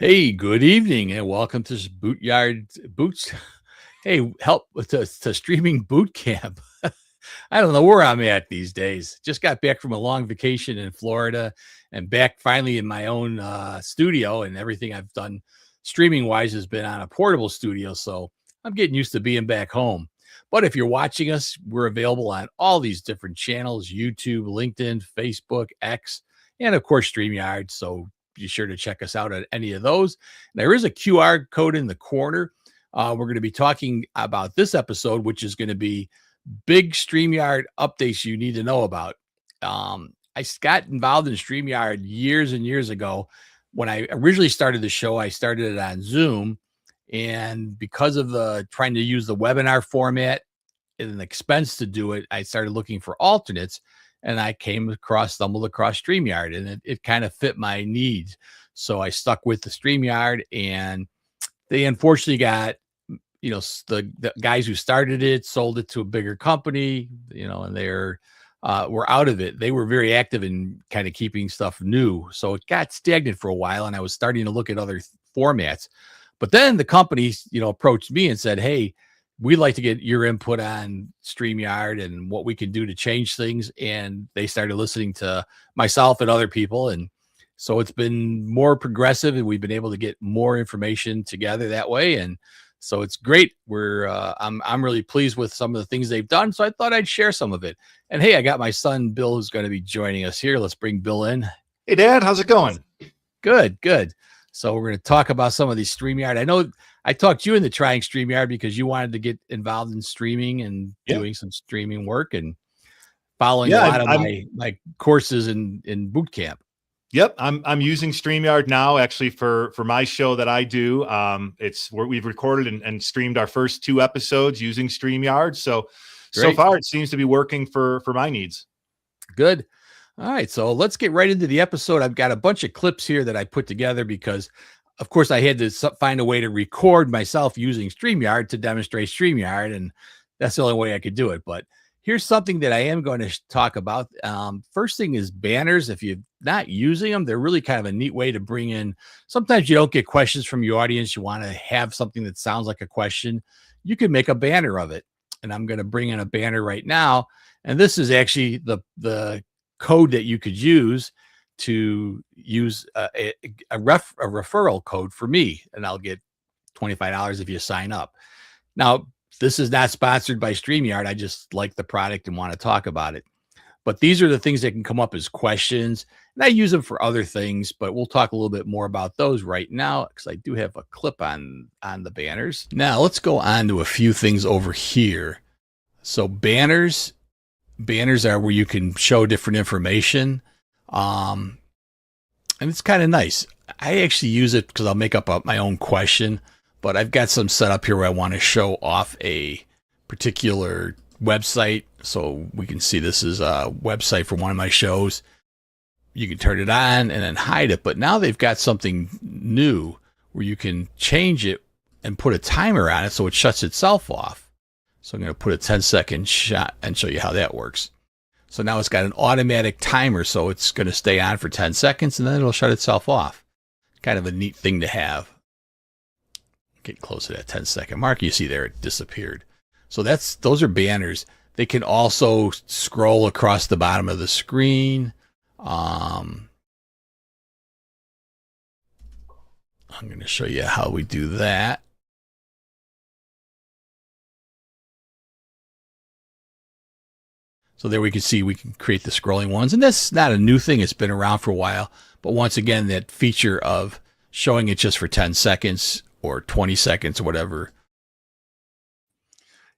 Hey, good evening, and welcome to Bootyard Boots. Hey, help to streaming boot camp. I don't know where I'm at these days. Just got back from a long vacation in Florida, and back finally in my own studio. And everything I've done streaming wise has been on a portable studio, so I'm getting used to being back home. But if you're watching us, we're available on all these different channels: YouTube, LinkedIn, Facebook, X, and of course StreamYard. So be sure to check us out at any of those. There is a QR code in the corner. We're going to be talking about this episode, which is going to be big StreamYard updates you need to know about. I got involved in StreamYard years and years ago. When I originally started the show, I started it on Zoom. And because of the trying to use the webinar format and an expense to do it, I started looking for alternates, and I stumbled across StreamYard, and it kind of fit my needs. So I stuck with the StreamYard, and they unfortunately got, the guys who started it sold it to a bigger company, and were out of it. They were very active in kind of keeping stuff new. So it got stagnant for a while, and I was starting to look at other formats. But then the company, approached me and said, "Hey, we'd like to get your input on StreamYard and what we can do to change things." And they started listening to myself and other people. And so it's been more progressive, and we've been able to get more information together that way. And so it's great. I'm really pleased with some of the things they've done. So I thought I'd share some of it. And hey, I got my son, Bill, who's going to be joining us here. Let's bring Bill in. Hey, Dad, how's it going? Good. So we're going to talk about some of these StreamYard. I know I talked you into trying StreamYard because you wanted to get involved in streaming and doing some streaming work and following a lot of my courses in Bootcamp. Yep, I'm using StreamYard now, actually, for my show that I do. We've recorded and streamed our first 2 episodes using StreamYard. So far it seems to be working for my needs. Good. All right, so let's get right into the episode. I've got a bunch of clips here that I put together because, of course, I had to find a way to record myself using StreamYard to demonstrate StreamYard, and that's the only way I could do it. But here's something that I am going to talk about. First thing is banners. If you're not using them, they're really kind of a neat way to bring in. Sometimes you don't get questions from your audience. You want to have something that sounds like a question. You can make a banner of it, and I'm going to bring in a banner right now. And this is actually the code that you could use to use a referral code for me, and I'll get $25 if you sign up. Now, this is not sponsored by StreamYard. I just like the product and want to talk about it. But these are the things that can come up as questions, and I use them for other things, but we'll talk a little bit more about those right now because I do have a clip on the banners. Now, let's go on to a few things over here. So banners are where you can show different information. And it's kind of nice. I actually use it because I'll make up my own question, but I've got some set up here where I want to show off a particular website. So we can see this is a website for one of my shows. You can turn it on and then hide it. But now they've got something new where you can change it and put a timer on it so it shuts itself off. So I'm going to put a 10-second shot and show you how that works. So now it's got an automatic timer, so it's going to stay on for 10 seconds, and then it'll shut itself off. Kind of a neat thing to have. Get close to that 10-second mark. You see there it disappeared. So those are banners. They can also scroll across the bottom of the screen. I'm going to show you how we do that. So there we can see we can create the scrolling ones. And that's not a new thing. It's been around for a while. But once again, that feature of showing it just for 10 seconds or 20 seconds or whatever.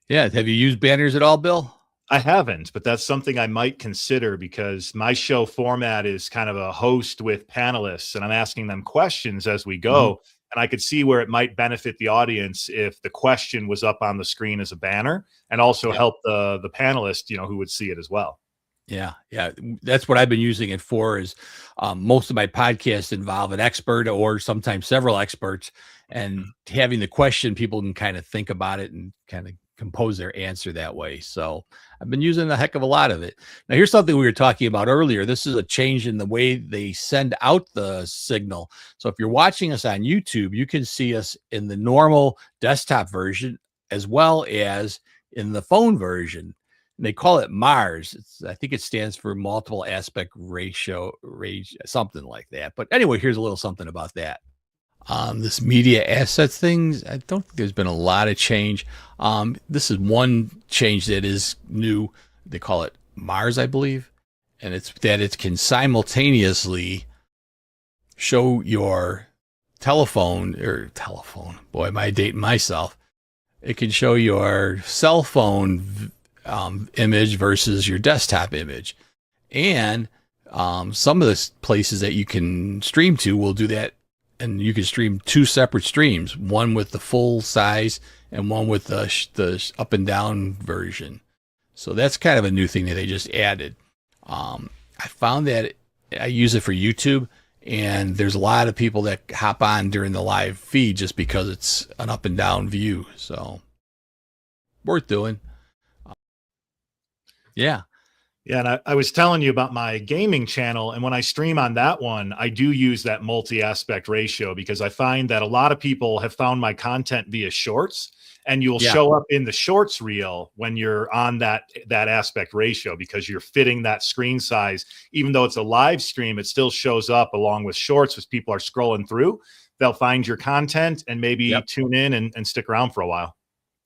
Yeah. Have you used banners at all, Bill? I haven't, but that's something I might consider because my show format is kind of a host with panelists, and I'm asking them questions as we go. Mm-hmm. And I could see where it might benefit the audience if the question was up on the screen as a banner, and also help the panelist, who would see it as well. Yeah. That's what I've been using it for. Is most of my podcasts involve an expert or sometimes several experts, and having the question, people can kind of think about it and kind of compose their answer that way. So I've been using a heck of a lot of it. Now, here's something we were talking about earlier. This is a change in the way they send out the signal. So if you're watching us on YouTube, you can see us in the normal desktop version as well as in the phone version. And they call it MARS. I think it stands for multiple aspect ratio, something like that. But anyway, here's a little something about that. This media assets things, I don't think there's been a lot of change. This is one change that is new. They call it MARS, I believe. And it's that it can simultaneously show your telephone. Boy, am I dating myself. It can show your cell phone image versus your desktop image. And some of the places that you can stream to will do that. And you can stream two separate streams, one with the full size and one with the up and down version. So that's kind of a new thing that they just added. I found that I use it for YouTube, and there's a lot of people that hop on during the live feed just because it's an up and down view. So worth doing. Yeah. Yeah, and I was telling you about my gaming channel, and when I stream on that one, I do use that multi-aspect ratio because I find that a lot of people have found my content via shorts, and you'll show up in the shorts reel when you're on that aspect ratio because you're fitting that screen size. Even though it's a live stream, it still shows up along with shorts as people are scrolling through. They'll find your content and maybe tune in and stick around for a while.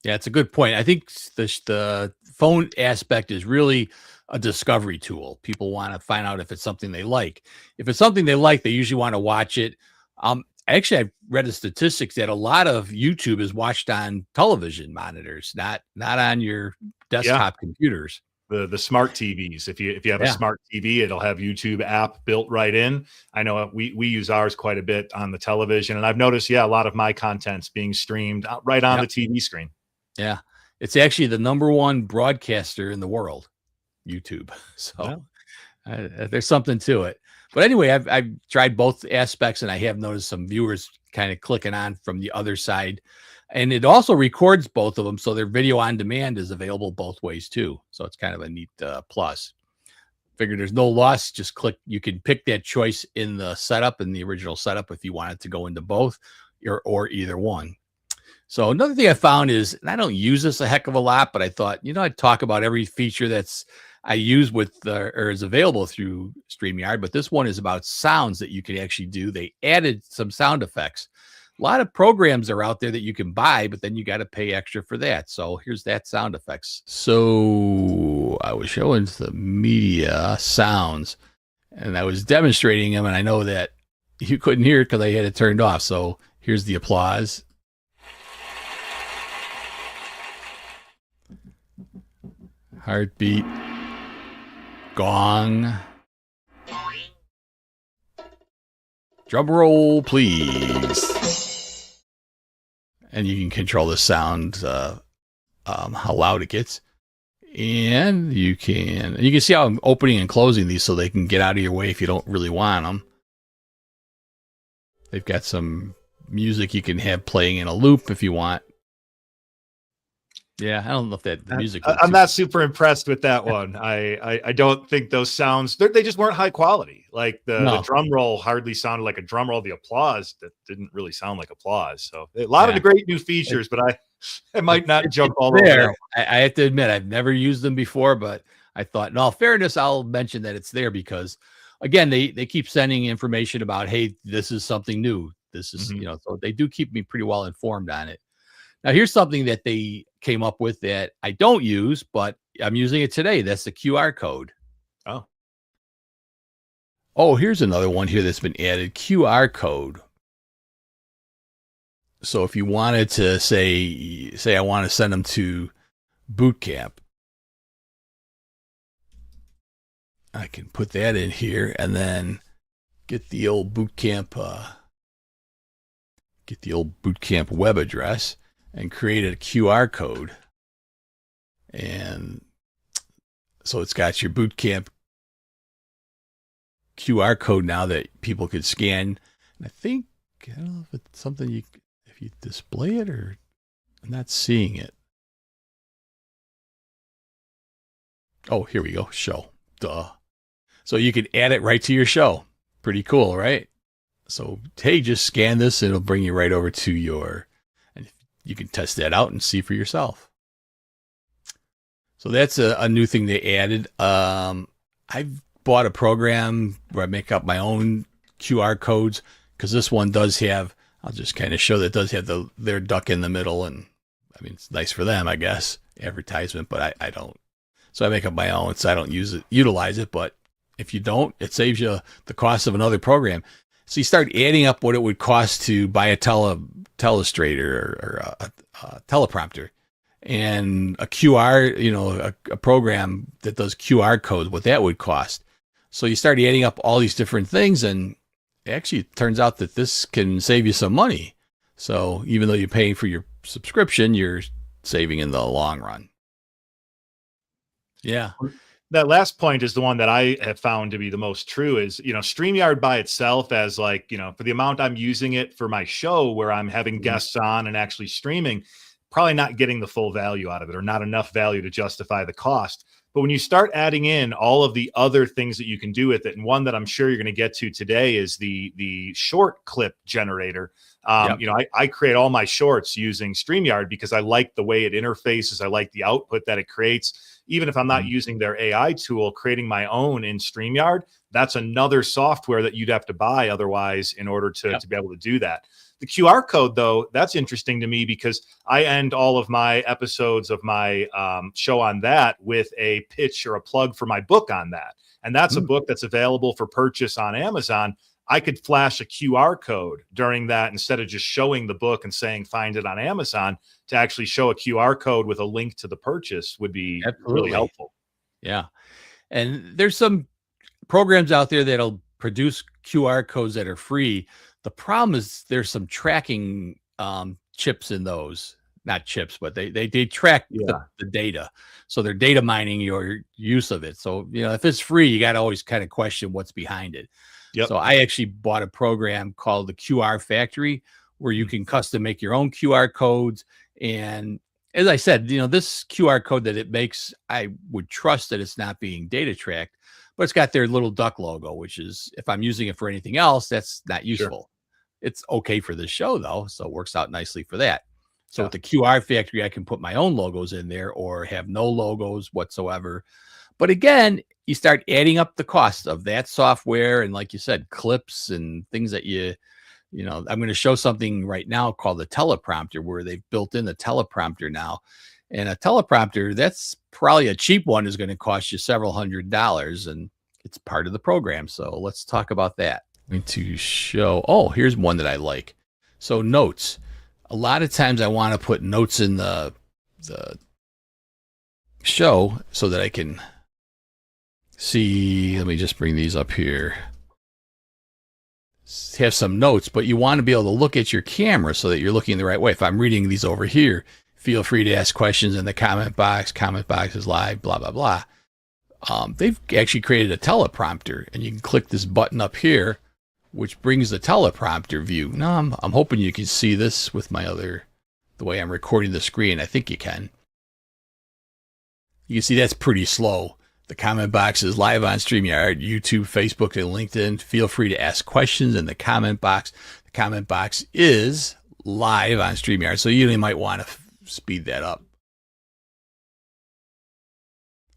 Yeah, it's a good point. I think the phone aspect is really a discovery tool. People want to find out if it's something they like. If it's something they like, they usually want to watch it. Actually, I've read the statistics that a lot of YouTube is watched on television monitors, not on your desktop computers. The smart TVs. If you have a smart TV, it'll have YouTube app built right in. I know we use ours quite a bit on the television, and I've noticed, a lot of my content's being streamed right on the TV screen. Yeah, it's actually the #1 broadcaster in the world, YouTube. So there's something to it. But anyway, I've tried both aspects, and I have noticed some viewers kind of clicking on from the other side. And it also records both of them, so their video on demand is available both ways too. So it's kind of a neat plus. Figure there's no loss. Just click. You can pick that choice in the setup, in the original setup, if you wanted to go into both or either one. So another thing I found is, and I don't use this a heck of a lot, but I thought, I'd talk about every feature I use or is available through StreamYard, but this one is about sounds that you can actually do. They added some sound effects. A lot of programs are out there that you can buy, but then you got to pay extra for that. So here's that sound effects. So I was showing the media sounds, and I was demonstrating them, and I know that you couldn't hear it because I had it turned off. So here's the applause. Heartbeat. Gong. Drum roll, please. And you can control the sound, how loud it gets. And you can see how I'm opening and closing these so they can get out of your way if you don't really want them. They've got some music you can have playing in a loop if you want. Yeah, I don't know if the music. I'm not super impressed with that one. I don't think those sounds, they just weren't high quality. Like the drum roll hardly sounded like a drum roll. The applause, that didn't really sound like applause. So a lot of the great new features, but I might not jump all over. I have to admit, I've never used them before, but I thought, in all fairness, I'll mention that it's there because, again, they keep sending information about, hey, this is something new. This is, so they do keep me pretty well informed on it. Now, here's something that they came up with that I don't use, but I'm using it today. That's the QR code. Oh, here's another one here that's been added, QR code. So if you wanted to say I want to send them to Bootcamp, I can put that in here and then get the old Bootcamp web address and create a QR code. And so it's got your Bootcamp QR code now that people could scan. And I don't know if it's something if you display it or I'm not seeing it. Oh, here we go. Show. Duh. So you can add it right to your show. Pretty cool, right? So, hey, just scan this. It'll bring you right over to and you can test that out and see for yourself. So that's a new thing they added. I've bought a program where I make up my own QR codes because this one does have, I'll just kind of show that it does have their duck in the middle. And I mean, it's nice for them, I guess, advertisement, but I don't. So I make up my own, so I don't utilize it. But if you don't, it saves you the cost of another program. So you start adding up what it would cost to buy a telestrator or a teleprompter and a QR, a program that does QR codes, what that would cost. So you start adding up all these different things, and actually it turns out that this can save you some money. So even though you're paying for your subscription, you're saving in the long run. Yeah. That last point is the one that I have found to be the most true is, StreamYard by itself as like, for the amount I'm using it for my show where I'm having guests on and actually streaming, probably not getting the full value out of it or not enough value to justify the cost. But when you start adding in all of the other things that you can do with it, and one that I'm sure you're going to get to today is the short clip generator. Yep. I create all my shorts using StreamYard because I like the way it interfaces. I like the output that it creates. Even if I'm not using their AI tool, creating my own in StreamYard, that's another software that you'd have to buy otherwise in order to be able to do that. The QR code, though, that's interesting to me because I end all of my episodes of my show on that with a pitch or a plug for my book on that. And that's a book that's available for purchase on Amazon. I could flash a QR code during that instead of just showing the book and saying, find it on Amazon. To actually show a QR code with a link to the purchase would be really helpful. Yeah. And there's some programs out there that'll produce QR codes that are free. The problem is there's some tracking chips in those, not chips, but they track the data. So they're data mining your use of it. So, if it's free, you got to always kind of question what's behind it. Yep. So I actually bought a program called the QR Factory where you can custom make your own QR codes. And as I said, this QR code that it makes, I would trust that it's not being data tracked, but it's got their little duck logo, which is, if I'm using it for anything else, that's not useful. Sure. It's okay for this show though. So it works out nicely for that. So with the QR Factory, I can put my own logos in there or have no logos whatsoever. But again, you start adding up the cost of that software. And like you said, clips and things that I'm going to show something right now called the teleprompter where they've built in the teleprompter now. And a teleprompter, that's probably a cheap one, is going to cost you several $100s, and it's part of the program. So let's talk about that. I'm going to show, here's one that I like. So notes. A lot of times I want to put notes in the show so that I can see. Let me just bring these up here. Have some notes, but you want to be able to look at your camera so that you're looking the right way. If I'm reading these over here, feel free to ask questions in the comment box. Comment box is live, blah, blah, blah. They've actually created a teleprompter, and you can click this button up here, which brings the teleprompter view. Now, I'm hoping you can see this with the way I'm recording the screen. I think you can. You can see that's pretty slow. The comment box is live on StreamYard, YouTube, Facebook, and LinkedIn. Feel free to ask questions in the comment box. The comment box is live on StreamYard, so you might want to speed that up.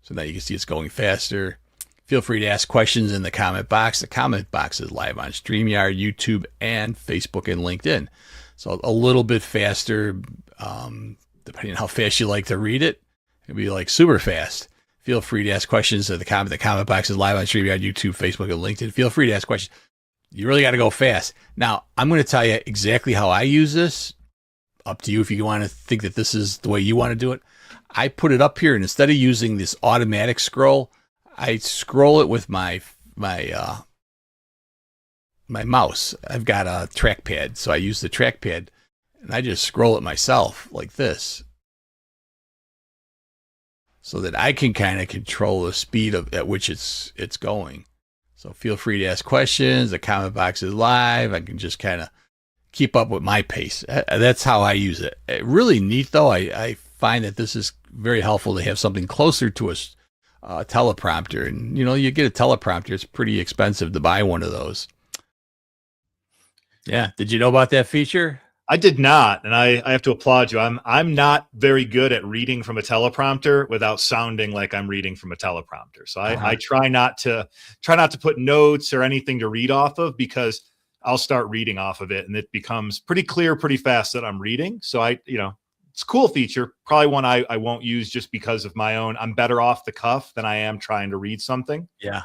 So now you can see it's going faster. Feel free to ask questions in the comment box. The comment box is live on StreamYard, YouTube, and Facebook, and LinkedIn. So a little bit faster, depending on how fast you like to read it. It'll be like super fast. Feel free to ask questions in the comment. The comment box is live on StreamYard, YouTube, Facebook, and LinkedIn. Feel free to ask questions. You really got to go fast. Now, I'm going to tell you exactly how I use this. Up to you if you want to think that this is the way you want to do it. I put it up here, and instead of using this automatic scroll, I scroll it with my mouse. I've got a trackpad, so I use the trackpad, and I just scroll it myself like this, so that I can kind of control the speed at which it's going. So feel free to ask questions. The comment box is live. I can just kind of keep up with my pace. That's how I use it. Really neat, though. I find that this is very helpful to have something closer to teleprompter. And, you get a teleprompter. It's pretty expensive to buy one of those. Yeah. Did you know about that feature? I did not, and I have to applaud you. I'm not very good at reading from a teleprompter without sounding like I'm reading from a teleprompter. So I try not to put notes or anything to read off of, because I'll start reading off of it and it becomes pretty clear pretty fast that I'm reading. So it's a cool feature, probably one I won't use just because of my own. I'm better off the cuff than I am trying to read something. Yeah.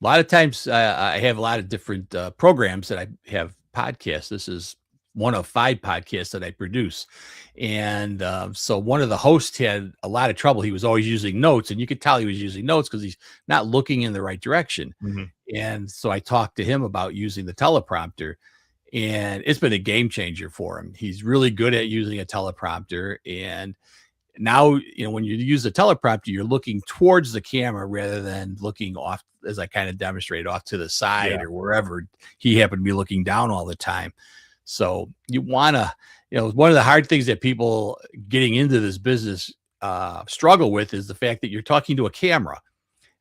A lot of times I have a lot of different programs that I have podcasts. This is one of 5 podcasts that I produce. And so one of the hosts had a lot of trouble. He was always using notes, and you could tell he was using notes because he's not looking in the right direction. Mm-hmm. And so I talked to him about using the teleprompter, and it's been a game changer for him. He's really good at using a teleprompter. And now, when you use the teleprompter, you're looking towards the camera rather than looking off, as I kind of demonstrated, off to the side or wherever. He happened to be looking down all the time. So you want to, one of the hard things that people getting into this business struggle with is the fact that you're talking to a camera,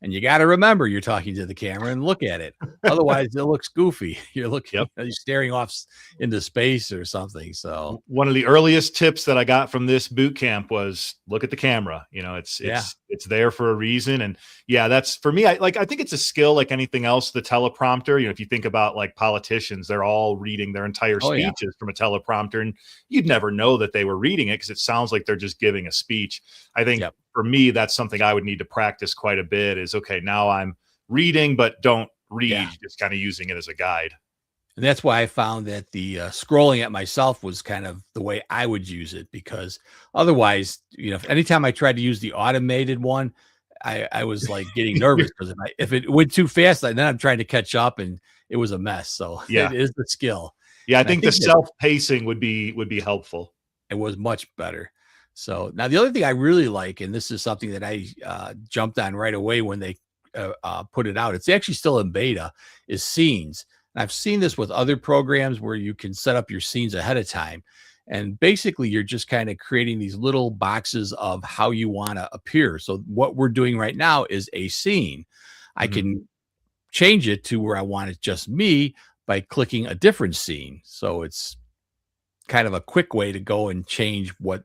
and you got to remember you're talking to the camera and look at it. Otherwise it looks goofy. You're looking, you're staring off into space or something. So one of the earliest tips that I got from this boot camp was look at the camera. It's there for a reason. And that's for me. I think it's a skill like anything else. The teleprompter, if you think about like politicians, they're all reading their entire speeches from a teleprompter, and you'd never know that they were reading it because it sounds like they're just giving a speech. I think for me, that's something I would need to practice quite a bit is, okay, now I'm reading, but don't read, just kind of using it as a guide. And that's why I found that the scrolling at myself was kind of the way I would use it, because otherwise, anytime I tried to use the automated one, I was like getting nervous because if it went too fast, then I'm trying to catch up and it was a mess. So it is the skill. Yeah, I think the self-pacing would be helpful. It was much better. So now the other thing I really like, and this is something that I jumped on right away when they put it out, it's actually still in beta, is scenes. And I've seen this with other programs where you can set up your scenes ahead of time. And basically, you're just kind of creating these little boxes of how you want to appear. So what we're doing right now is a scene. I can change it to where I want it just me by clicking a different scene. So it's kind of a quick way to go and change what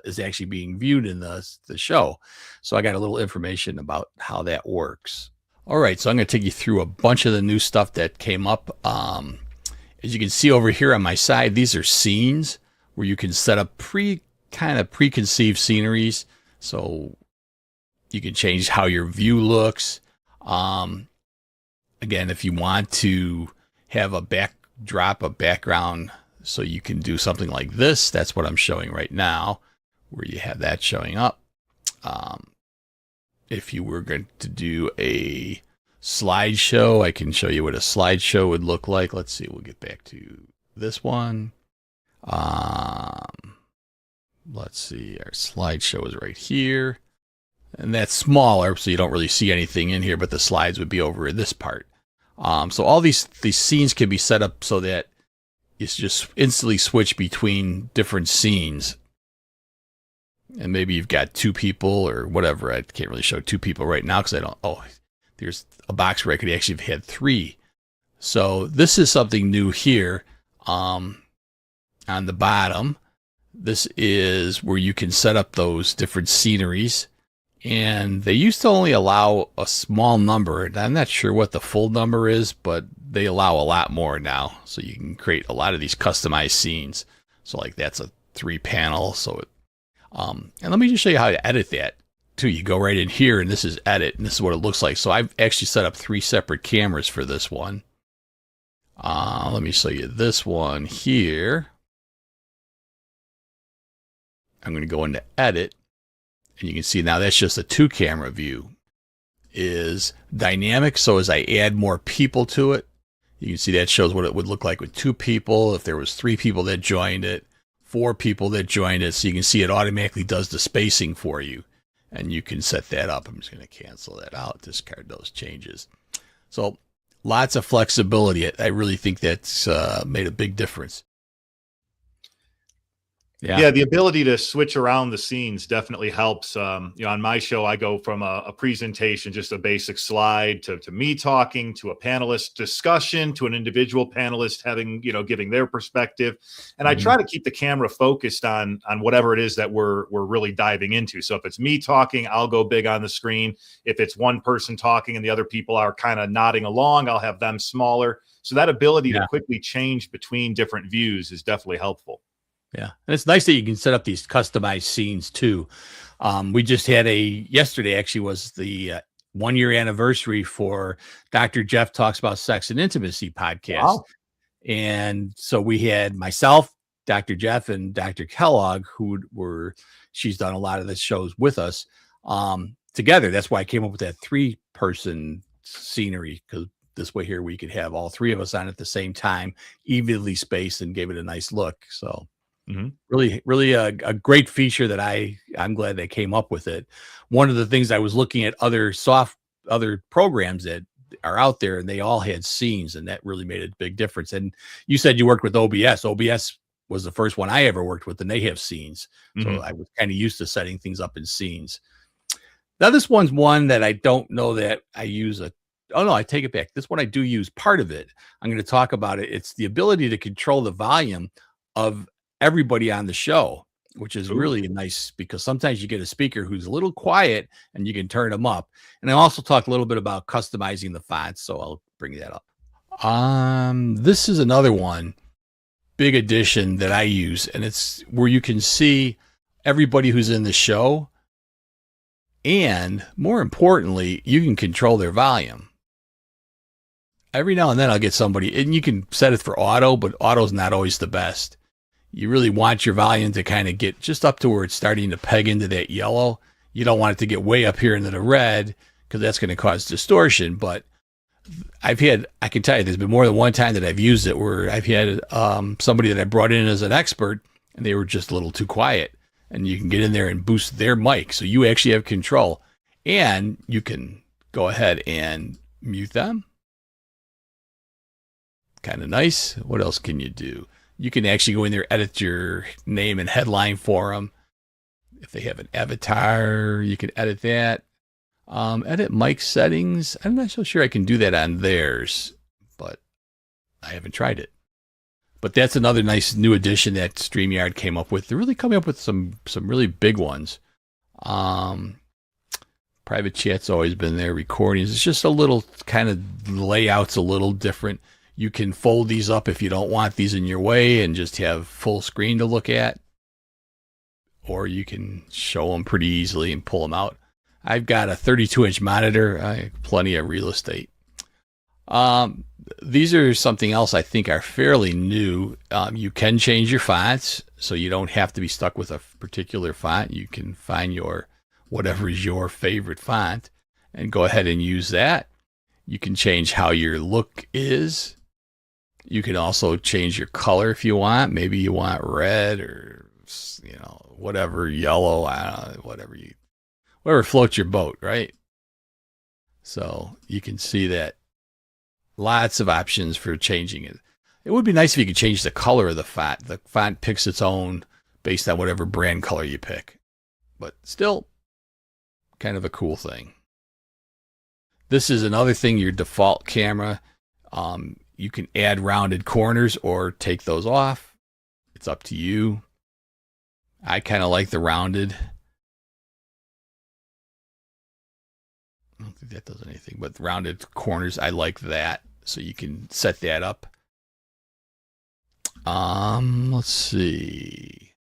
is actually being viewed in the show. So I got a little information about how that works. All right, so I'm going to take you through a bunch of the new stuff that came up. As you can see over here on my side, these are scenes where you can set up preconceived sceneries. So you can change how your view looks. Again, if you want to have a background, so you can do something like this. That's what I'm showing right now, where you have that showing up. If you were going to do a slideshow, I can show you what a slideshow would look like. Let's see. We'll get back to this one. Let's see. Our slideshow is right here. And that's smaller, so you don't really see anything in here, but the slides would be over in this part. So all these scenes can be set up so that it's just instantly switch between different scenes. And maybe you've got 2 people or whatever. I can't really show 2 people right now because there's a box where I could actually have had 3. So this is something new here. On the bottom, this is where you can set up those different sceneries. And they used to only allow a small number. And I'm not sure what the full number is, but they allow a lot more now. So you can create a lot of these customized scenes. So like that's a 3 panel. So and let me just show you how to edit that too. You go right in here and this is edit, and this is what it looks like. So I've actually set up 3 separate cameras for this one. Let me show you this one here. I'm going to go into edit, and you can see now that's just a 2 camera view. Is dynamic. So as I add more people to it, you can see that shows what it would look like with 2 people. If there was 3 people that joined it, 4 people that joined it. So you can see it automatically does the spacing for you, and you can set that up. I'm just going to cancel that out, discard those changes. So lots of flexibility. I really think that's made a big difference. Yeah, the ability to switch around the scenes definitely helps. On my show, I go from a presentation, just a basic slide, to me talking, to a panelist discussion, to an individual panelist having, giving their perspective. And I try to keep the camera focused on whatever it is that we're really diving into. So if it's me talking, I'll go big on the screen. If it's one person talking and the other people are kind of nodding along, I'll have them smaller. So that ability to quickly change between different views is definitely helpful. Yeah. And it's nice that you can set up these customized scenes too. We just had yesterday actually was the 1-year anniversary for Dr. Jeff Talks About Sex and Intimacy podcast. Wow. And so we had myself, Dr. Jeff, and Dr. Kellogg, she's done a lot of the shows with us together. That's why I came up with that 3-person scenery, because this way here we could have all 3 of us on at the same time, evenly spaced, and gave it a nice look. So really, really a great feature that I'm glad they came up with it. One of the things I was looking at other programs that are out there, and they all had scenes, and that really made a big difference. And you said you worked with OBS. OBS was the first one I ever worked with, and they have scenes. So I was kind of used to setting things up in scenes. Now this one's one that I don't know that I use oh no, I take it back. This one I do use part of it. I'm going to talk about it. It's the ability to control the volume of everybody on the show, which is really nice, because sometimes you get a speaker who's a little quiet and you can turn them up. And I also talk a little bit about customizing the fonts, so I'll bring that up. This is another one, big addition that I use, and it's where you can see everybody who's in the show, and more importantly, you can control their volume. Every now and then I'll get somebody, and you can set it for auto, but auto's not always the best. You really want your volume to kind of get just up to where it's starting to peg into that yellow. You don't want it to get way up here into the red, because that's going to cause distortion. But I can tell you, there's been more than one time that I've used it where I've had somebody that I brought in as an expert, and they were just a little too quiet. And you can get in there and boost their mic, so you actually have control. And you can go ahead and mute them. Kind of nice. What else can you do? You can actually go in there, edit your name and headline for them. If they have an avatar, you can edit that. Edit mic settings. I'm not so sure I can do that on theirs, but I haven't tried it. But that's another nice new addition that StreamYard came up with. They're really coming up with some really big ones. Private chat's always been there. Recordings. It's just a little kind of layout's a little different. You can fold these up if you don't want these in your way and just have full screen to look at. Or you can show them pretty easily and pull them out. I've got a 32-inch monitor. I have plenty of real estate. These are something else I think are fairly new. You can change your fonts, so you don't have to be stuck with a particular font. You can find whatever is your favorite font and go ahead and use that. You can change how your look is. You can also change your color if you want. Maybe you want red or, whatever, yellow, whatever floats your boat, right? So you can see that. Lots of options for changing it. It would be nice if you could change the color of the font. The font picks its own based on whatever brand color you pick. But still, kind of a cool thing. This is another thing, your default camera. You can add rounded corners or take those off. It's up to you. I kind of like the rounded. I don't think that does anything, but rounded corners, I like that. So you can set that up. Let's see.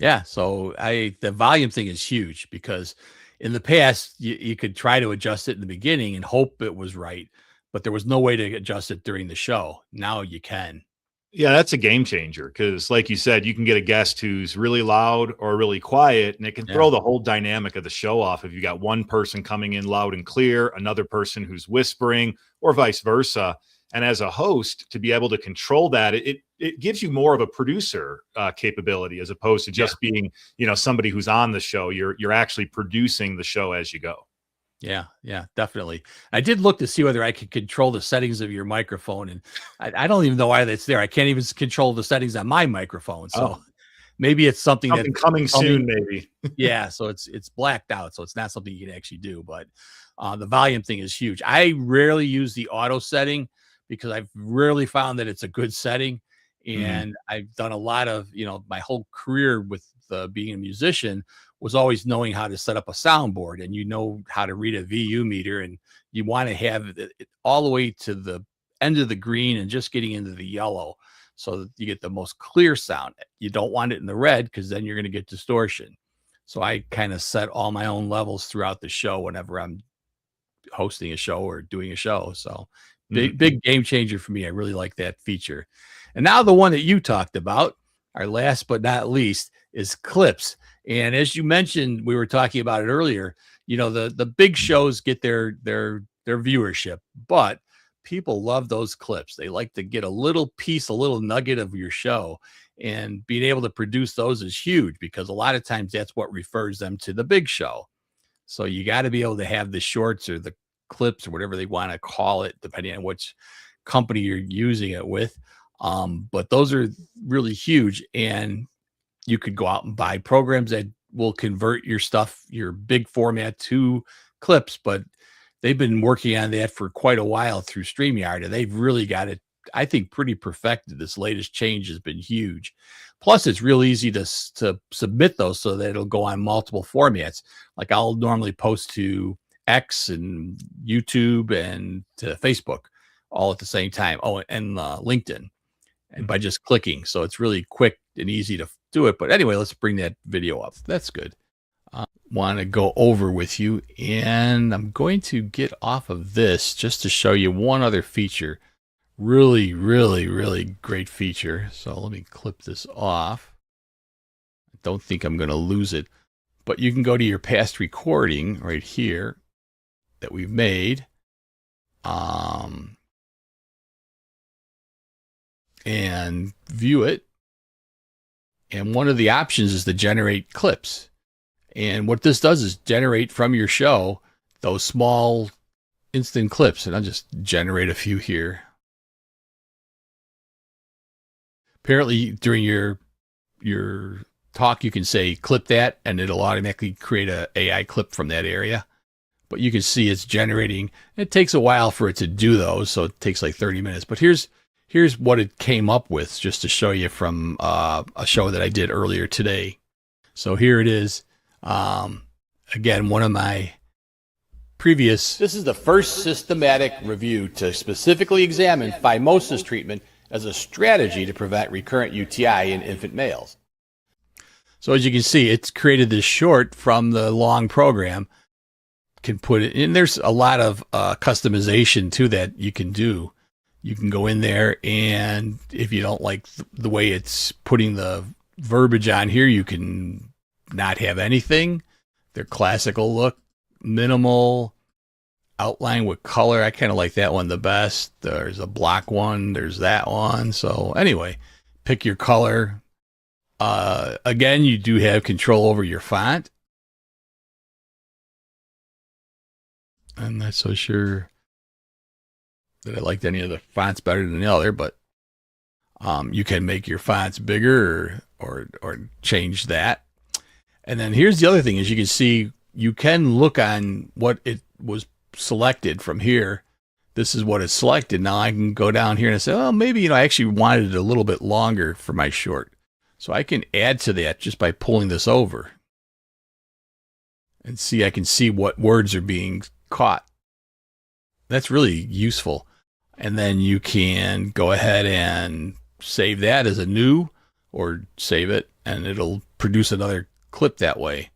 Yeah, so the volume thing is huge, because in the past you could try to adjust it in the beginning and hope it was right, but there was no way to adjust it during the show. Now you can. Yeah, that's a game changer, because like you said, you can get a guest who's really loud or really quiet, and it can throw the whole dynamic of the show off if you got one person coming in loud and clear, another person who's whispering, or vice versa. And as a host, to be able to control that, it gives you more of a producer capability, as opposed to just being, somebody who's on the show. You're actually producing the show as you go. Yeah, yeah, definitely. I did look to see whether I could control the settings of your microphone, and I don't even know why that's there. I can't even control the settings on my microphone. So Oh, maybe it's something something that's coming soon, coming. maybe. Yeah, so it's blacked out, so it's not something you can actually do. But the volume thing is huge. I rarely use the auto setting because I've rarely found that it's a good setting. Mhm. And I've done a lot of, my whole career with being a musician was always knowing how to set up a soundboard, and how to read a VU meter, and you want to have it all the way to the end of the green and just getting into the yellow so that you get the most clear sound. You don't want it in the red because then you're going to get distortion. So I kind of set all my own levels throughout the show whenever I'm hosting a show or doing a show. So Mhm. big game changer for me. I really like that feature. And now the one that you talked about, our last but not least, is clips. And as you mentioned, we were talking about it earlier. The big shows get their viewership, but people love those clips. They like to get a little piece, a little nugget of your show, and being able to produce those is huge because a lot of times that's what refers them to the big show. So you got to be able to have the shorts or the clips or whatever they want to call it, depending on which company you're using it with. But those are really huge. And you could go out and buy programs that will convert your stuff, your big format, to clips. But they've been working on that for quite a while through StreamYard, and they've really got it, I think, pretty perfected. This latest change has been huge. Plus, it's real easy to submit those so that it'll go on multiple formats. Like I'll normally post to X and YouTube and to Facebook all at the same time. Oh, and LinkedIn, and by Mhm. just clicking. So it's really quick and easy to do it. But anyway, let's bring that video up. That's good. Want to go over with you, and I'm going to get off of this just to show you one other feature. Really, really, really great feature. So let me clip this off. I don't think I'm going to lose it, but you can go to your past recording right here that we've made, and view it. And one of the options is to generate clips. And what this does is generate from your show those small instant clips. And I'll just generate a few here. Apparently, during your talk, you can say clip that, and it'll automatically create a AI clip from that area. But you can see it's generating. It takes a while for it to do those, so it takes like 30 minutes. But here's what it came up with, just to show you from a show that I did earlier today. So here it is. Again, one of my previous. This is the first systematic review to specifically examine phimosis treatment as a strategy to prevent recurrent UTI in infant males. So as you can see, it's created this short from the long program. Can put it in. There's a lot of customization to that you can do. You can go in there, and if you don't like the way it's putting the verbiage on here, you can not have anything. Their classical look, minimal, outline with color. I kind of like that one the best. There's a black one. There's that one. So anyway, pick your color. Again, you do have control over your font. I'm not so sure that I liked any of the fonts better than the other, but you can make your fonts bigger or change that. And then here's the other thing: as you can see, you can look on what it was selected from here. This is what it's selected. Now I can go down here and say, oh, maybe I actually wanted it a little bit longer for my short. So I can add to that just by pulling this over. And see, I can see what words are being caught. That's really useful. And then you can go ahead and save that as a new, or save it, and it'll produce another clip that way.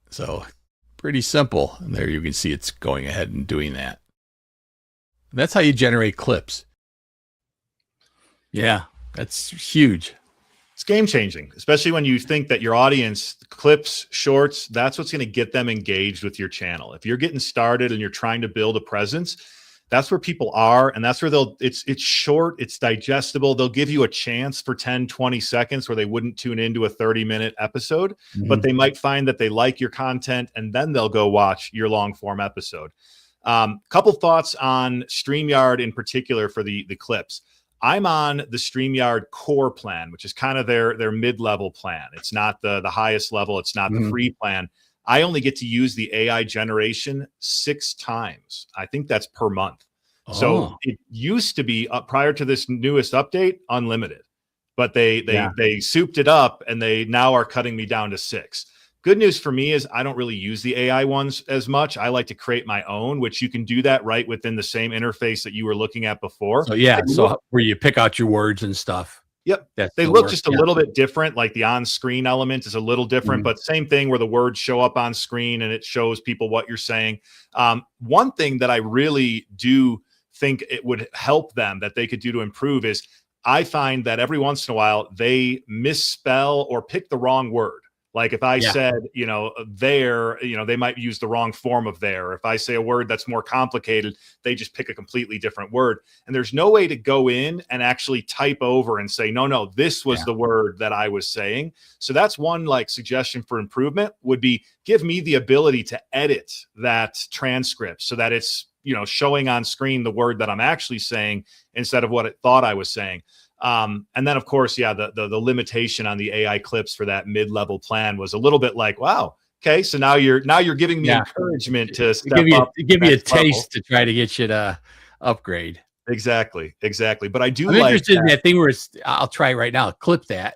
So pretty simple. And there you can see it's going ahead and doing that. That's how you generate clips. Yeah, that's huge. It's game changing, especially when you think that your audience, clips, shorts, that's what's going to get them engaged with your channel. If you're getting started and you're trying to build a presence, that's where people are. And that's where it's short, it's digestible. They'll give you a chance for 10, 20 seconds where they wouldn't tune into a 30-minute episode, but they might find that they like your content and then they'll go watch your long form episode. Couple thoughts on StreamYard in particular for the clips. I'm on the StreamYard core plan, which is kind of their mid-level plan. It's not the highest level. It's not the free plan. I only get to use the AI generation 6 times. I think that's per month. Oh. So it used to be prior to this newest update, unlimited, but they souped it up and they now are cutting me down to 6. Good news for me is I don't really use the AI ones as much. I like to create my own, which you can do that right within the same interface that you were looking at before. So yeah, so where you pick out your words and stuff. Yep. They look just a little bit different. Like the on-screen element is a little different, but same thing where the words show up on screen and it shows people what you're saying. One thing that I really do think it would help them that they could do to improve is I find that every once in a while they misspell or pick the wrong word. Like if I said, there, they might use the wrong form of there. If I say a word that's more complicated, they just pick a completely different word. And there's no way to go in and actually type over and say, no, this was the word that I was saying. So that's one suggestion for improvement would be give me the ability to edit that transcript so that it's, showing on screen the word that I'm actually saying instead of what it thought I was saying. And then of course, the limitation on the AI clips for that mid-level plan was a little bit like, wow, okay, so now you're giving me encouragement to step up, give you a taste to try to get you to upgrade. Exactly. But I'm interested in that thing where I'll try right now. Clip that.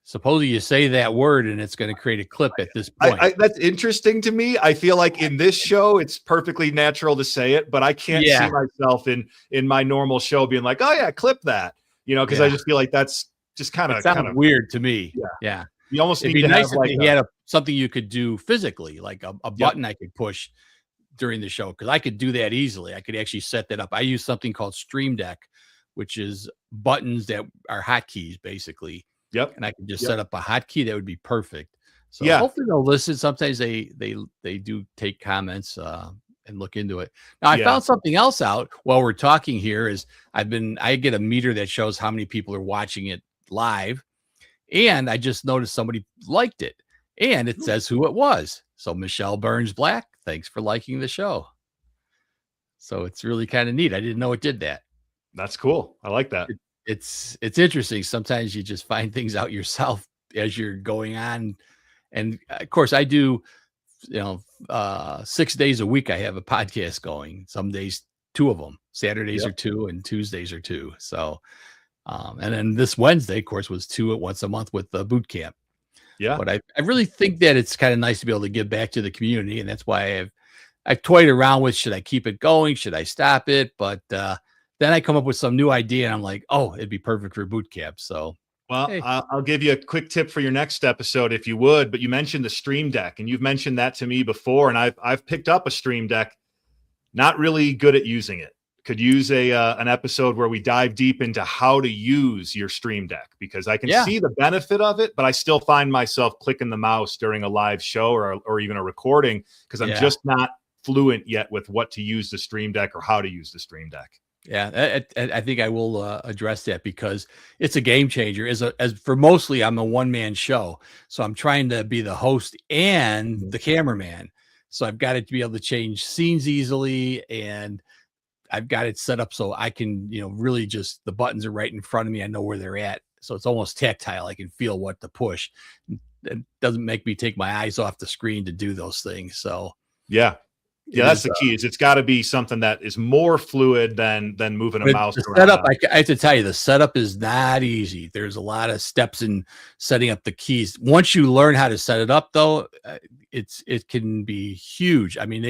Suppose you say that word and it's going to create a clip at this point. That's interesting to me. I feel like in this show, it's perfectly natural to say it, but I can't see myself in my normal show being like, oh yeah, clip that. Because I just feel like that's just kind of weird to me. Yeah. You almost need to have if you had something you could do physically, like a button I could push during the show, because I could do that easily. I could actually set that up. I use something called Stream Deck, which is buttons that are hotkeys basically. Yep. And I can just set up a hotkey that would be perfect. So hopefully they'll listen. Sometimes they do take comments and look into it. Now I found something else out while we're talking here is I get a meter that shows how many people are watching it live. And I just noticed somebody liked it and it says who it was. So Michelle Burns Black, thanks for liking the show. So it's really kind of neat. I didn't know it did that. That's cool. I like that. It's interesting. Sometimes you just find things out yourself as you're going on. And of course I do, 6 days a week, I have a podcast going. Some days, 2 of them. Saturdays are 2 and Tuesdays are 2. So, and then this Wednesday, of course, was 2 at once a month with the Bootcamp. Yeah. But I really think that it's kind of nice to be able to give back to the community. And that's why I've toyed around with, should I keep it going? Should I stop it? But then I come up with some new idea and I'm like, oh, it'd be perfect for Bootcamp. So, well, hey. I'll give you a quick tip for your next episode if you would, but you mentioned the Stream Deck and you've mentioned that to me before. And I've picked up a Stream Deck, not really good at using it. Could use an episode where we dive deep into how to use your Stream Deck, because I can see the benefit of it, but I still find myself clicking the mouse during a live show or even a recording because I'm just not fluent yet with what to use the Stream Deck or how to use the Stream Deck. Yeah, I think I will address that because it's a game changer. As for mostly, I'm a one-man show, so I'm trying to be the host and the cameraman. So I've got it to be able to change scenes easily, and I've got it set up so I can, really just the buttons are right in front of me. I know where they're at, so it's almost tactile. I can feel what to push. It doesn't make me take my eyes off the screen to do those things. So yeah, that's the key. Is it's got to be something that is more fluid than moving a mouse. The setup, I have to tell you, the setup is not easy. There's a lot of steps in setting up the keys. Once you learn how to set it up, though, it can be huge. I mean,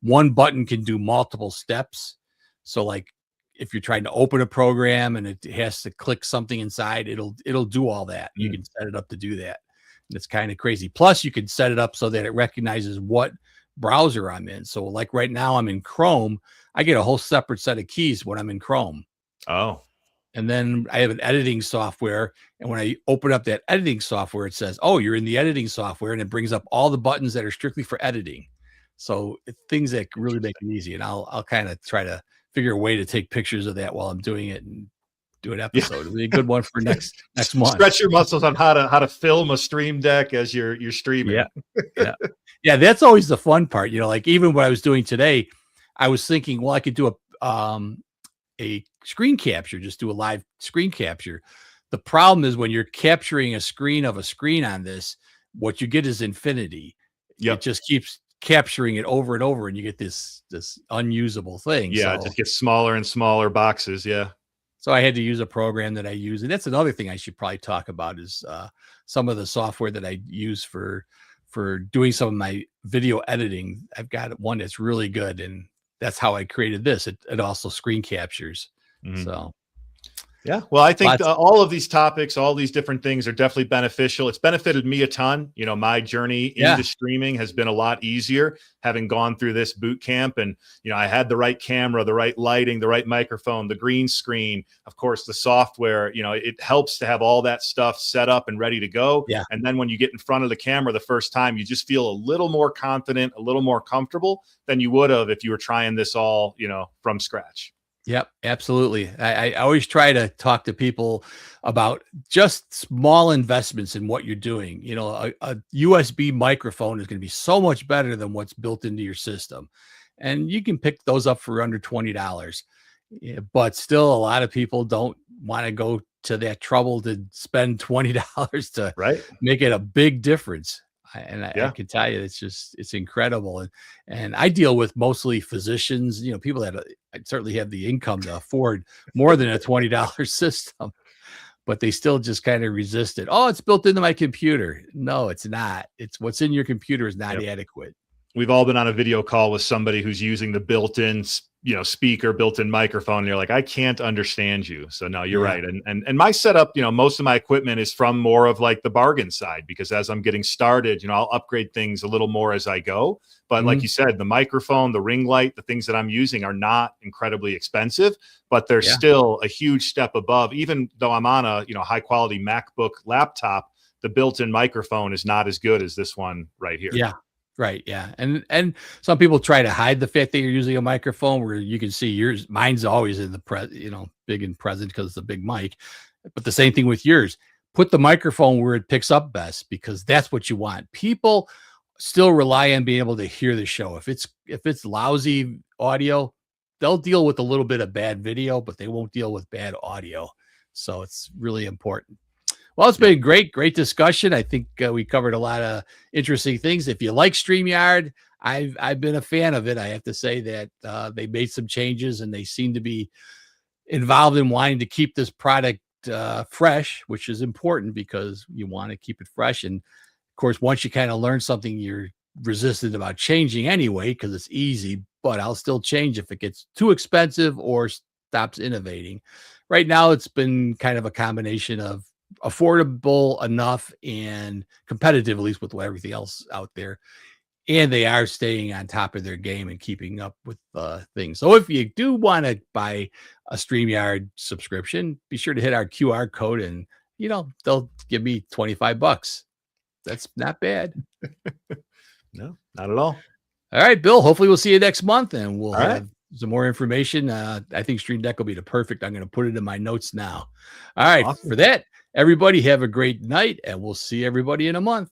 one button can do multiple steps. So, like, if you're trying to open a program and it has to click something inside, it'll do all that. You can set it up to do that. And it's kind of crazy. Plus, you can set it up so that it recognizes what browser I'm in. So like right now I'm in Chrome. I get a whole separate set of keys when I'm in Chrome. Oh. And then I have an editing software. And when I open up that editing software, it says, oh, you're in the editing software. And it brings up all the buttons that are strictly for editing. So things that really make it easy. And I'll kind of try to figure a way to take pictures of that while I'm doing it and do an Yeah. episode. It'll be a good one for next month. Stretch your muscles on how to film a stream deck as you're streaming. Yeah. Yeah. Yeah. That's always the fun part. Like even what I was doing today, I was thinking, well, I could do a screen capture, just do a live screen capture. The problem is when you're capturing a screen of a screen on this, what you get is infinity. Yep. It just keeps capturing it over and over, and you get this unusable thing. Yeah, So, it just gets smaller and smaller boxes. Yeah. so I had to use a program that I use, and that's another thing I should probably talk about is some of the software that I use for doing some of my video editing. I've got one that's really good, and that's how I created this. It also screen captures. Mhm. So. Yeah. Well, I think all of these topics, all these different things are definitely beneficial. It's benefited me a ton. My journey into streaming has been a lot easier having gone through this boot camp. And, I had the right camera, the right lighting, the right microphone, the green screen, of course, the software. It helps to have all that stuff set up and ready to go. Yeah. And then when you get in front of the camera the first time, you just feel a little more confident, a little more comfortable than you would have if you were trying this all, from scratch. Yep, absolutely. I always try to talk to people about just small investments in what you're doing. A USB microphone is going to be so much better than what's built into your system. And you can pick those up for under $20. Yeah, but still, a lot of people don't want to go to that trouble to spend $20 to make it a big difference. I can tell you, it's incredible. And I deal with mostly physicians, people that certainly have the income to afford more than a $20 system, but they still just kind of resist it. Oh, it's built into my computer. No, it's not. It's what's in your computer is not adequate. We've all been on a video call with somebody who's using the built-in, speaker, built-in microphone. And you're like, I can't understand you. So no, you're right. And my setup, most of my equipment is from more of like the bargain side, because as I'm getting started, I'll upgrade things a little more as I go. But like you said, the microphone, the ring light, the things that I'm using are not incredibly expensive, but they're still a huge step above. Even though I'm on a, high quality MacBook laptop, the built-in microphone is not as good as this one right here. Yeah. Right. Yeah. And some people try to hide the fact that you're using a microphone where you can see mine's always in the big and present because it's a big mic. But the same thing with yours. Put the microphone where it picks up best, because that's what you want. People still rely on being able to hear the show. If it's lousy audio, they'll deal with a little bit of bad video, but they won't deal with bad audio. So it's really important. Well, it's been a great discussion. I think we covered a lot of interesting things. If you like StreamYard, I've been a fan of it. I have to say that they made some changes, and they seem to be involved in wanting to keep this product fresh, which is important because you want to keep it fresh. And of course, once you kind of learn something, you're resistant about changing anyway because it's easy. But I'll still change if it gets too expensive or stops innovating. Right now, it's been kind of a combination of affordable enough and competitive, at least with everything else out there. And they are staying on top of their game and keeping up with things. So if you do want to buy a StreamYard subscription, be sure to hit our QR code and, they'll give me $25. That's not bad. No, not at all. All right, Bill, hopefully we'll see you next month, and we'll have some more information. I think Stream Deck will be the perfect. I'm going to put it in my notes now. All right. Awesome. For that, everybody have a great night, and we'll see everybody in a month.